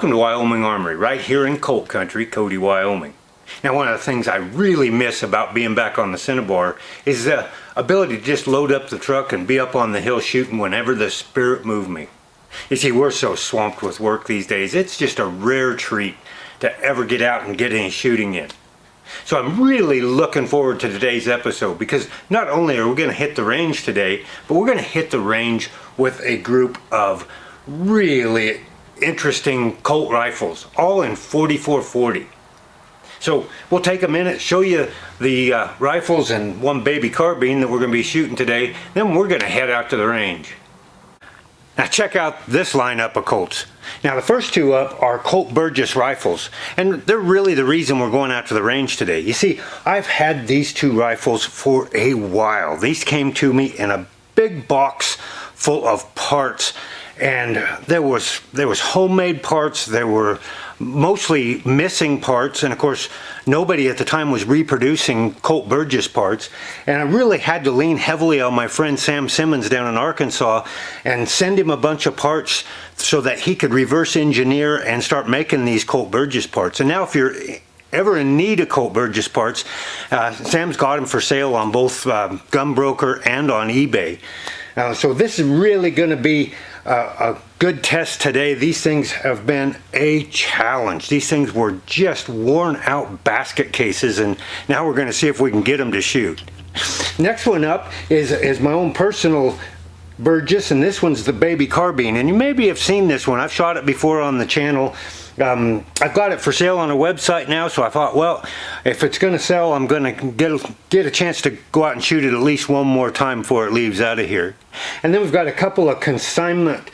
Welcome to Wyoming Armory, right here in Colt Country, Cody, Wyoming. Now, one of the things I really miss about being back on the Cinnabar is the ability to just load up the truck and be up on the hill shooting whenever the spirit moved me. You see, we're so swamped with work these days, it's just a rare treat to ever get out and get any shooting in. So I'm really looking forward to today's episode because not only are we going to hit the range today, but we're going to hit the range with a group of really interesting Colt rifles, all in 4440. So we'll take a minute, show you the rifles and one baby carbine that we're going to be shooting today, then we're going to head out to the range. Now check out this lineup of Colts. Now the first two up are Colt Burgess rifles, and they're really the reason we're going out to the range today. You see, I've had these two rifles for a while. These came to me in a big box full of parts, and there was homemade parts, there were mostly missing parts, and of course nobody at the time was reproducing Colt Burgess parts, and I really had to lean heavily on my friend Sam Simmons down in Arkansas and send him a bunch of parts so that he could reverse engineer and start making these Colt Burgess parts. And now if you're ever in need of Colt Burgess parts, Sam's got them for sale on both Gunbroker and on eBay. So this is really going to be a good test today. These things have been a challenge. These things were just worn out basket cases, and now we're going to see if we can get them to shoot. Next one up is my own personal Burgess, and this one's the baby carbine, and you maybe have seen this one. I've shot it before on the channel. I've got it for sale on a website now, so I thought, well, if it's going to sell, I'm going to get a chance to go out and shoot it at least one more time before it leaves out of here. And then we've got a couple of consignment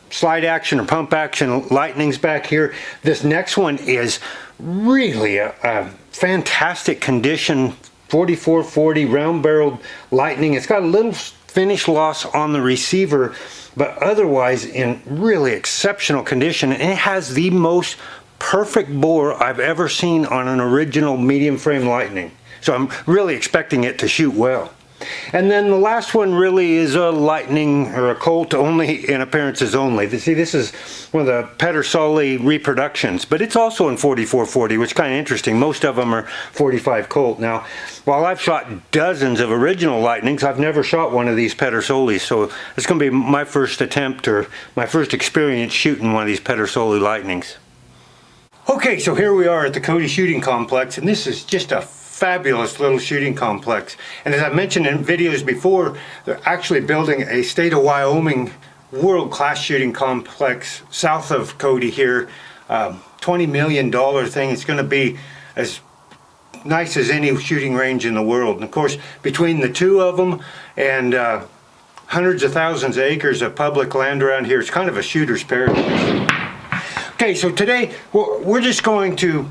slide action or pump action lightnings back here. This next one is really a fantastic condition 4440 round barreled lightning. It's got a little finish loss on the receiver, but otherwise in really exceptional condition, and it has the most perfect bore I've ever seen on an original medium frame lightning. So I'm really expecting it to shoot well. And then the last one really is a lightning or a Colt only in appearances only. See, this is one of the Pedersoli reproductions, but it's also in 4440, which is kind of interesting. Most of them are 45 Colt. Now, while I've shot dozens of original lightnings, I've never shot one of these Pedersolis, so it's going to be my first attempt or my first experience shooting one of these Pedersoli lightnings. Okay, so here we are at the Cody Shooting Complex, and this is just a fabulous little shooting complex. And as I mentioned in videos before, they're actually building a state of Wyoming world-class shooting complex south of Cody here. $20 million thing. It's going to be as nice as any shooting range in the world. And of course, between the two of them and hundreds of thousands of acres of public land around here, it's kind of a shooter's paradise. Okay, so today we're just going to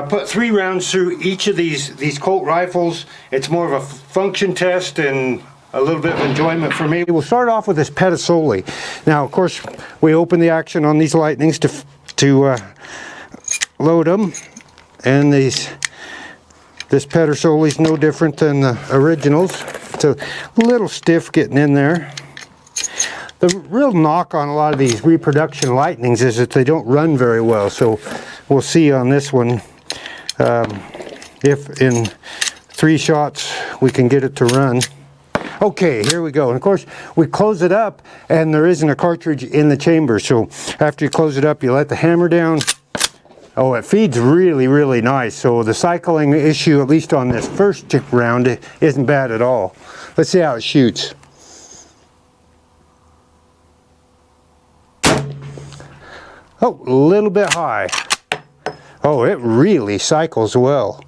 put 3 rounds through each of these Colt rifles. It's more of a function test and a little bit of enjoyment for me. We'll start off with this Pedersoli. Now, of course, we open the action on these lightnings to load them, and this Pedersoli is no different than the originals. It's a little stiff getting in there. The real knock on a lot of these reproduction lightnings is that they don't run very well. So we'll see on this one if in 3 shots we can get it to run. Okay, here we go. And of course, we close it up and there isn't a cartridge in the chamber. So after you close it up, you let the hammer down. Oh, it feeds really, really nice. So the cycling issue, at least on this first round, isn't bad at all. Let's see how it shoots. Oh, a little bit high. Oh, it really cycles well.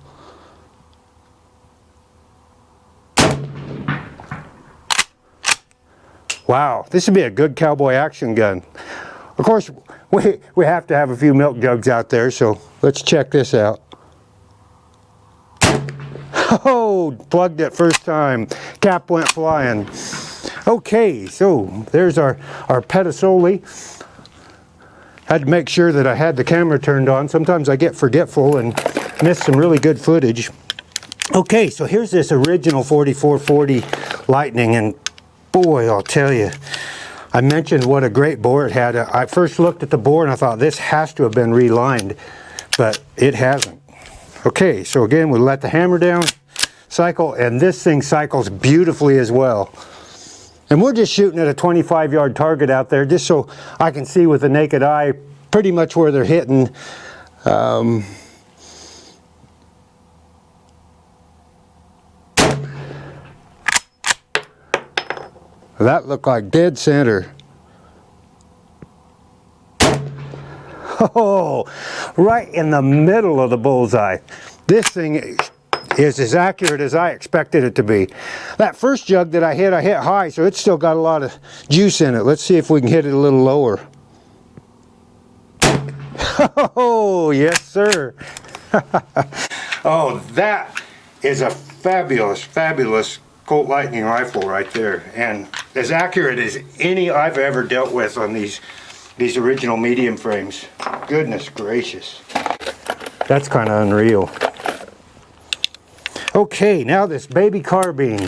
Wow, this would be a good cowboy action gun. Of course, we have to have a few milk jugs out there, so let's check this out. Oh, plugged it first time. Cap went flying. Okay, so there's our Pedersoli. Had to make sure that I had the camera turned on. Sometimes I get forgetful and miss some really good footage. Okay, so here's this original 4440 Lightning, and boy, I'll tell you, I mentioned what a great bore it had. I first looked at the bore and I thought this has to have been relined, but it hasn't. Okay, so again, we let the hammer down, cycle, and this thing cycles beautifully as well. And we're just shooting at a 25-yard target out there, just so I can see with the naked eye pretty much where they're hitting. That looked like dead center. Oh, right in the middle of the bullseye. This thing is as accurate as I expected it to be. That first jug that I hit high, so it's still got a lot of juice in it. Let's see if we can hit it a little lower. Oh, yes, sir. Oh, that is a fabulous, fabulous Colt Lightning rifle right there, and as accurate as any I've ever dealt with on these original medium frames. Goodness gracious. That's kind of unreal. Okay, now this baby carbine.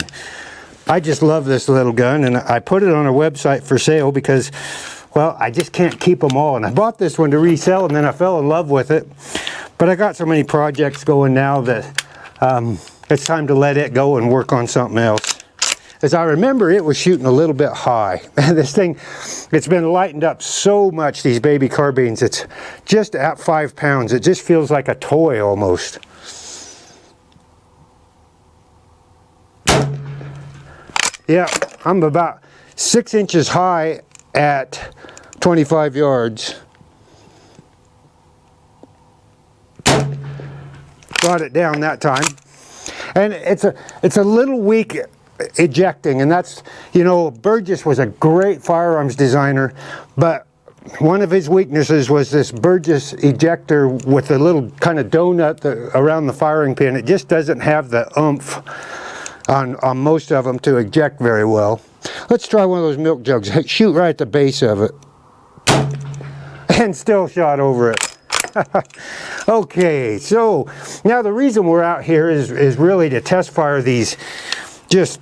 I just love this little gun, and I put it on our website for sale because, well, I just can't keep them all. And I bought this one to resell, and then I fell in love with it. But I got so many projects going now that it's time to let it go and work on something else. As I remember, it was shooting a little bit high. This thing, it's been lightened up so much, these baby carbines. It's just at 5 pounds. It just feels like a toy almost. Yeah, I'm about 6 inches high at 25 yards. Got it down that time. And it's a little weak ejecting, and that's, you know, Burgess was a great firearms designer, but one of his weaknesses was this Burgess ejector with a little kind of donut around the firing pin. It just doesn't have the oomph on most of them to eject very well. Let's try one of those milk jugs. Shoot right at the base of it. And still shot over it. Okay, so now the reason we're out here is really to test fire these, just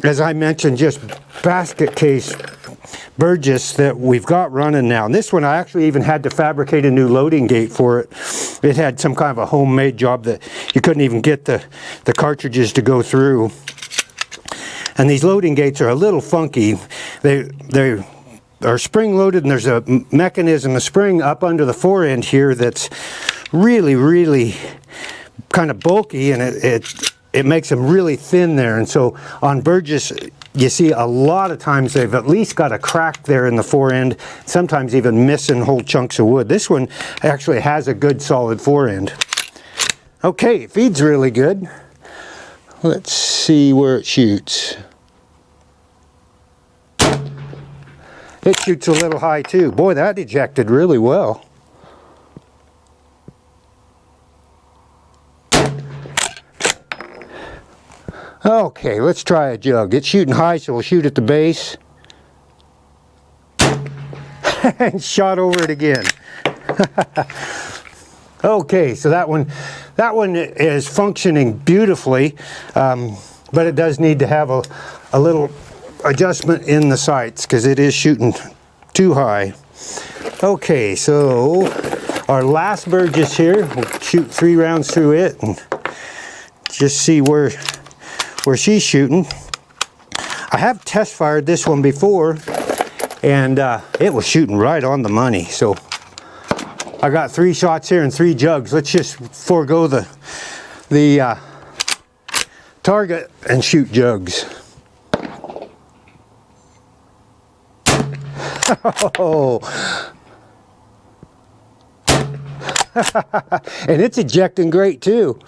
as I mentioned, just basket case Burgess that we've got running now. And this one I actually even had to fabricate a new loading gate for it. It had some kind of a homemade job that you couldn't even get the cartridges to go through. And these loading gates are a little funky. They are spring loaded, and there's a mechanism, a spring up under the forend here that's really, really kind of bulky, and it makes them really thin there. And so on Burgess, you see a lot of times they've at least got a crack there in the forend, sometimes even missing whole chunks of wood. This one actually has a good solid forend. Okay, it feeds really good. Let's see where it shoots. It shoots a little high too. Boy, that ejected really well. Okay, let's try a jug. It's shooting high, so we'll shoot at the base. And shot over it again. Okay, so that one is functioning beautifully, but it does need to have a little adjustment in the sights because it is shooting too high. Okay, so our last Burgess here, we'll shoot 3 rounds through it and just see where she's shooting. I have test fired this one before, and it was shooting right on the money. So I got 3 shots here and 3 jugs. Let's just forego the target and shoot jugs. Oh. And it's ejecting great too.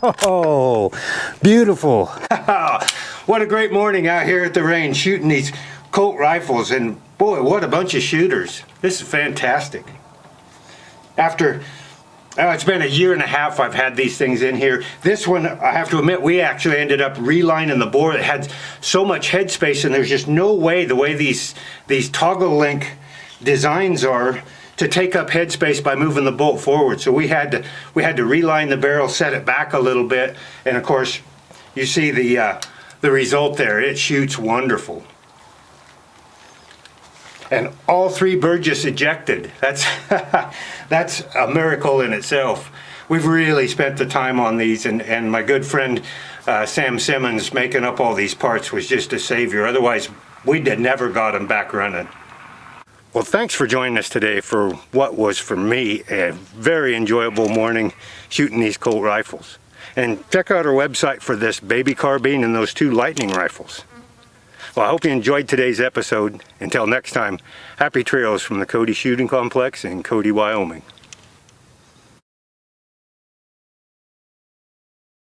Oh, beautiful. What a great morning out here at the range shooting these Colt Rifles, and boy, what a bunch of shooters. This is fantastic. After it's been 1.5 years I've had these things in here. This one, I have to admit, we actually ended up relining the bore. It had so much headspace, and there's just no way, the way these toggle link designs are, to take up headspace by moving the bolt forward. So we had to reline the barrel, set it back a little bit, and of course you see the the result there. It shoots wonderful. And all 3 Burgess ejected. That's that's a miracle in itself. We've really spent the time on these, and my good friend Sam Simmons making up all these parts was just a savior. Otherwise, we'd have never got them back running. Well, thanks for joining us today for what was, for me, a very enjoyable morning shooting these Colt rifles. And check out our website for this baby carbine and those 2 lightning rifles. Well, I hope you enjoyed today's episode. Until next time, happy trails from the Cody Shooting Complex in Cody, Wyoming.